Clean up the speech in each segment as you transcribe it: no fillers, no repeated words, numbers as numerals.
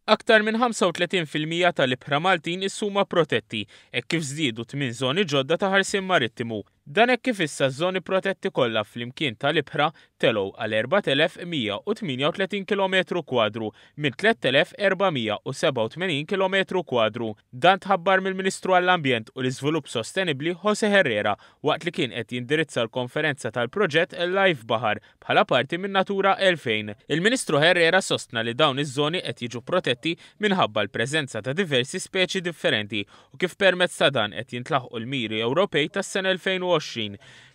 Aktar minn 35% tal-ibħra Maltin issuma protetti, hekk kif żdiedu 8 żoni ġodda ta' ħarsien marittimu. Dan hekk kif issa ż-żoni protetti kollha flimkien tal-ibħra telgħu għal 4138 km kwadru minn 3487 km kwadru. Dan tħabbar mill-Ministru għall-Ambjent u l-Iżvilupp Sostenibbli José Herrera waqt li kien qed jindirizza l-konferenza tal-proġett Life Baħar bħala parti minn Natura 2000. Il-Ministru Herrera sostna li dawn iż-żoni qed jiġu protetti minħabba l-preżenza ta' diversi speċi differenti u kif permezz ta' dan qed jintlaħqu l-miri Ewropej tas-sena 2020.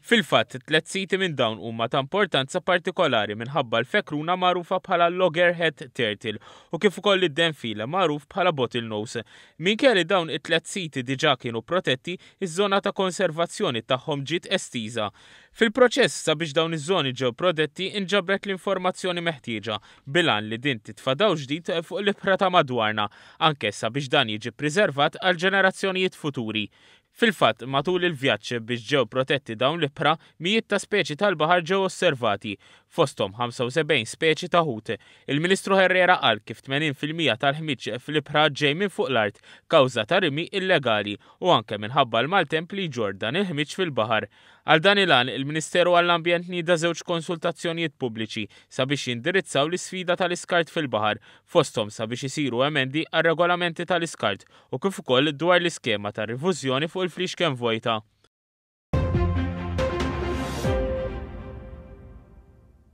Fil-fatt, 3 siti minn dawn huma ta' importanza partikolari minħabba l-fekruna magħrufa bħala loggerhead turtle u kif ukoll id-denfila magħruf bħala bottlenose. Minkejja dawn it-3 siti diġà kienu protetti, iż-żona ta' konservazzjoni tagħhom ġiet estiża. Fil-proċess sabiex dawn iż-żoni ġew protetti inġabret l-informazzjoni meħtieġa bilan li din titfadaw ġdid fuq l-ibħra ta' madwarna, anke sabiex dan jiġi preservat għal ġenerazzjonijiet futuri. Fil-fatt, matul il-vjaġġ biex ġew protetti dawn l-ibħra, mijiet ta' speċi tal-baħar ġew osservati, fosthom 75 speċi ta' ħut. Il-Ministru Herrera qal kif 80% tal-ħmiġ fl-ibħra ġej minn fuq l-art kawża ta' rimi illegali u anke minħabba l-maltemp li ġordan il-ħmiġ fil-baħar. Għal dan il-għan, il-Ministeru għall-Ambjent nieda żewġ konsultazzjonijiet pubbliċi sabiex jindirizzaw l-isfida tal-iskart fil-baħar, fosthom sabiex isiru emendi għar-regolamenti tal-iskart u kif ukoll dwar l-iskema ta' rifużjoni fuq il-fliexken vojta.